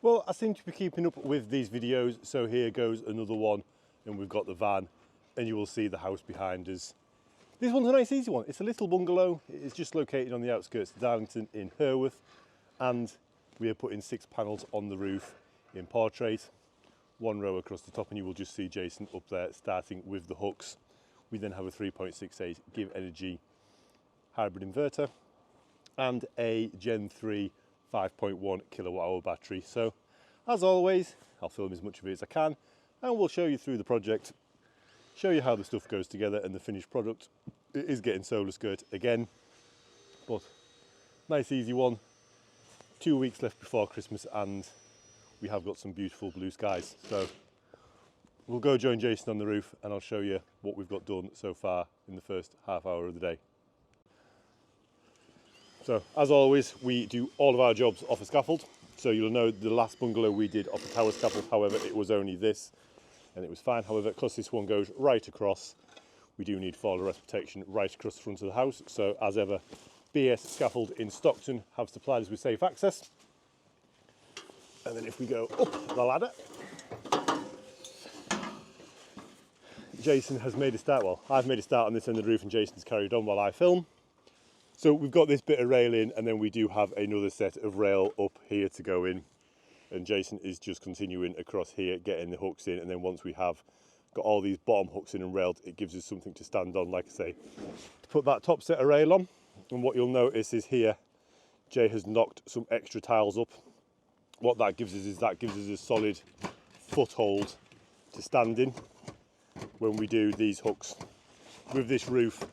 Well, I seem to be keeping up with these videos, so here goes another one, and we've got the van, and you will see the house behind us. This one's a nice easy one. It's a little bungalow. It's just located on the outskirts of Darlington in Herworth, and we are putting 6 panels on the roof in portrait, 1 row across the top, and you will just see Jason up there starting with the hooks. We then have a 3.68 Give Energy hybrid inverter and a Gen 3 5.1 kilowatt hour battery. So as always, I'll film as much of it as I can, and we'll show you through the project, show you how the stuff goes together and the finished product. It is getting solar skirt again, but nice easy one. 2 weeks left before Christmas and we have got some beautiful blue skies. So we'll go join Jason on the roof and I'll show you what we've got done so far in the first half hour of the day. So as always, we do all of our jobs off a scaffold. So you'll know the last bungalow we did off a tower scaffold, however, it was only this and it was fine. However, because this one goes right across, we do need fall arrest protection right across the front of the house. So as ever, BS Scaffold in Stockton have supplied us with safe access. And then if we go up the ladder, Jason has made a start, well, I've made a start on this end of the roof and Jason's carried on while I film. So we've got this bit of rail in and then we do have another set of rail up here to go in. And Jason is just continuing across here, getting the hooks in. And then once we have got all these bottom hooks in and railed, it gives us something to stand on, like I say, to put that top set of rail on. And what you'll notice is here, Jay has knocked some extra tiles up. What that gives us is that gives us a solid foothold to stand in when we do these hooks. With this roof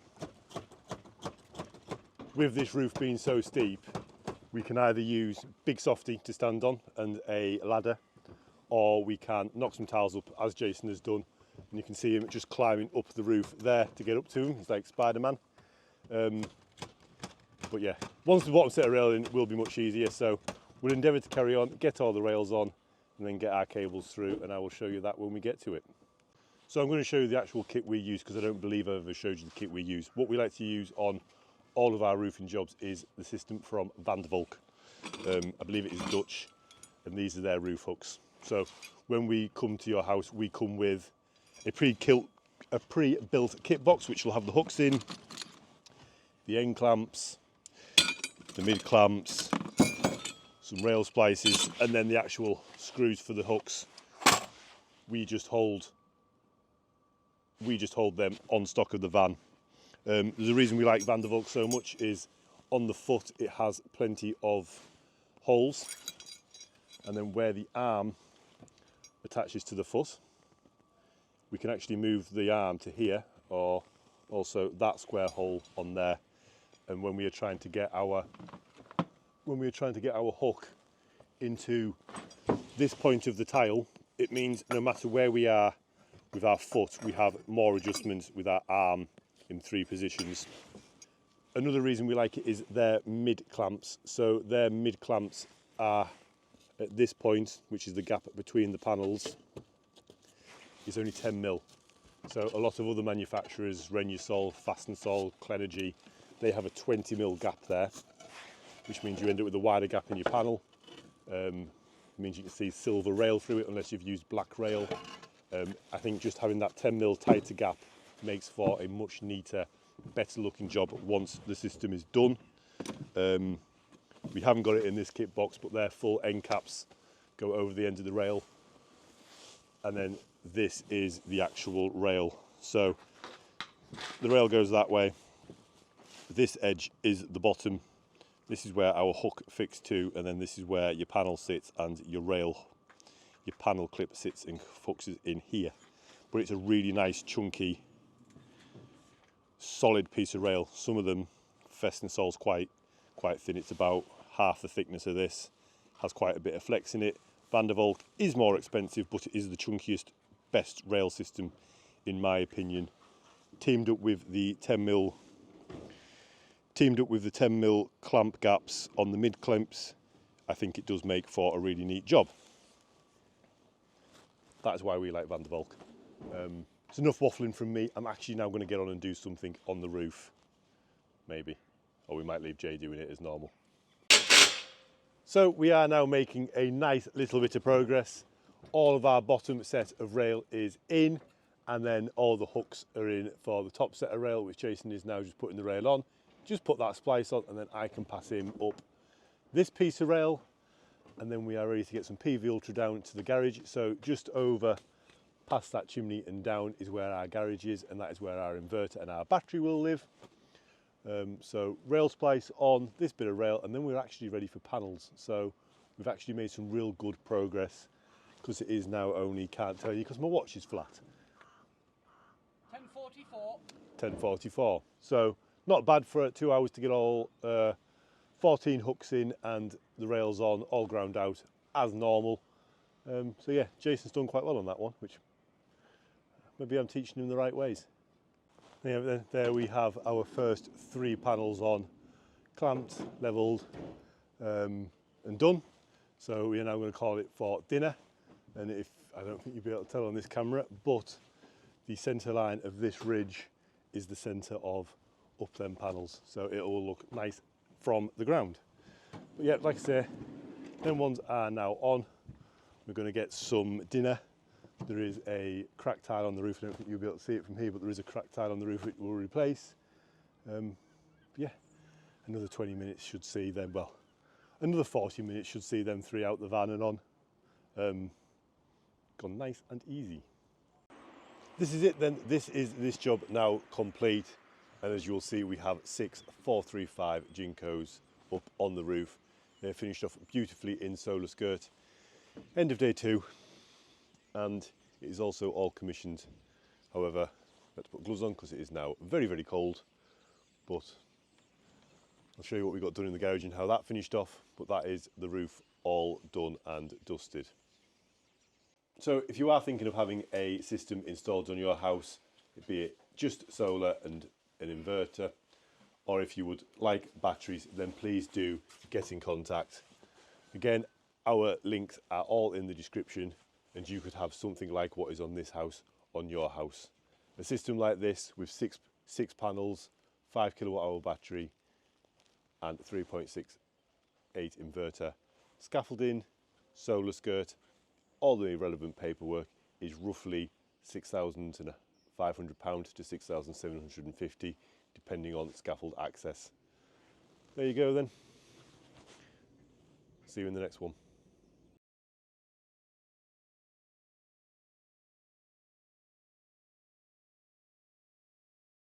being so steep, we can either use big softy to stand on and a ladder, or we can knock some tiles up as Jason has done. And you can see him just climbing up the roof there to get up to him. He's like Spider-Man. But yeah, once the bottom set of rail in, it will be much easier. So we'll endeavour to carry on, get all the rails on, and then get our cables through, and I will show you that when we get to it. So I'm going to show you the actual kit we use, because I don't believe I've ever showed you the kit we use. What we like to use on all of our roofing jobs is the system from Van der Valk. I believe it is Dutch, and these are their roof hooks. So when we come to your house, we come with a pre-built kit box, which will have the hooks in, the end clamps, the mid clamps, some rail splices, and then the actual screws for the hooks. We just hold them on stock of the van. There's a reason we like Van der Valk so much is on the foot it has plenty of holes, and then where the arm attaches to the foot, we can actually move the arm to here, or also that square hole on there. And when we are trying to get our hook into this point of the tile, it means no matter where we are with our foot, we have more adjustments with our arm in 3 positions. Another reason we like it is their mid clamps. So their mid clamps are at this point, which is the gap between the panels, is only 10 mil. So a lot of other manufacturers, Renewable, Fastenal, Clenergy, they have a 20 mil gap there, which means you end up with a wider gap in your panel. It means you can see silver rail through it unless you've used black rail. I think just having that 10 mil tighter gap makes for a much neater, better looking job once the system is done. We haven't got it in this kit box, but their full end caps go over the end of the rail. And then this is the actual rail. So the rail goes that way. This edge is the bottom. This is where our hook fixed to, and then this is where your panel sits and your panel clip sits and focuses in here. But it's a really nice, chunky, solid piece of rail. Some of them, Fastenal's quite thin. It's about half the thickness of this. Has quite a bit of flex in it. Van der Valk is more expensive, but it is the chunkiest, best rail system in my opinion. Teamed up with the 10 mil clamp gaps on the mid clamps, I think it does make for a really neat job. That is why we like Van der Valk. It's enough waffling from me. I'm actually now going to get on and do something on the roof, maybe, or we might leave Jay doing it as normal. So we are now making a nice little bit of progress. All of our bottom set of rail is in, and then all the hooks are in for the top set of rail, which Jason is now just putting the rail on. Just put that splice on and then I can pass him up this piece of rail, and then we are ready to get some PV Ultra down to the garage. So just over past that chimney and down is where our garage is, and that is where our inverter and our battery will live. So rail splice on this bit of rail, and then we're actually ready for panels. So we've actually made some real good progress, because it is now only, can't tell you because my watch is flat, 10:44. 10:44. So not bad for 2 hours to get all 14 hooks in and the rails on, all ground out as normal. So yeah, Jason's done quite well on that one, which maybe I'm teaching him the right ways. Yeah, then there we have our first 3 panels on, clamped, levelled and done. So we are now going to call it for dinner. And if I don't think you'll be able to tell on this camera, but the centre line of this ridge is the centre of up them panels, so it will look nice from the ground. But yeah, like I say, them ones are now on. We're going to get some dinner. There is a crack tile on the roof. I don't think you'll be able to see it from here, but there is a crack tile on the roof which we'll replace. Yeah, another 20 minutes should see them, well, another 40 minutes should see them 3 out the van and on. Gone nice and easy. This is it then. This is this job now complete, and as you'll see, we have 6 435 Jinkos up on the roof. They're finished off beautifully in solar skirt. End of day 2, and it is also all commissioned. However, let's put gloves on because it is now very, very cold, but I'll show you what we got done in the garage and how that finished off. But that is the roof all done and dusted. So if you are thinking of having a system installed on your house, be it just solar and an inverter, or if you would like batteries, then please do get in contact. Again, our links are all in the description, and you could have something like what is on this house on your house. A system like this with six panels, 5 kilowatt hour battery and 3.68 inverter, scaffolding, solar skirt, all the relevant paperwork is roughly £6,500 to £6,750, depending on scaffold access. There you go then. See you in the next one.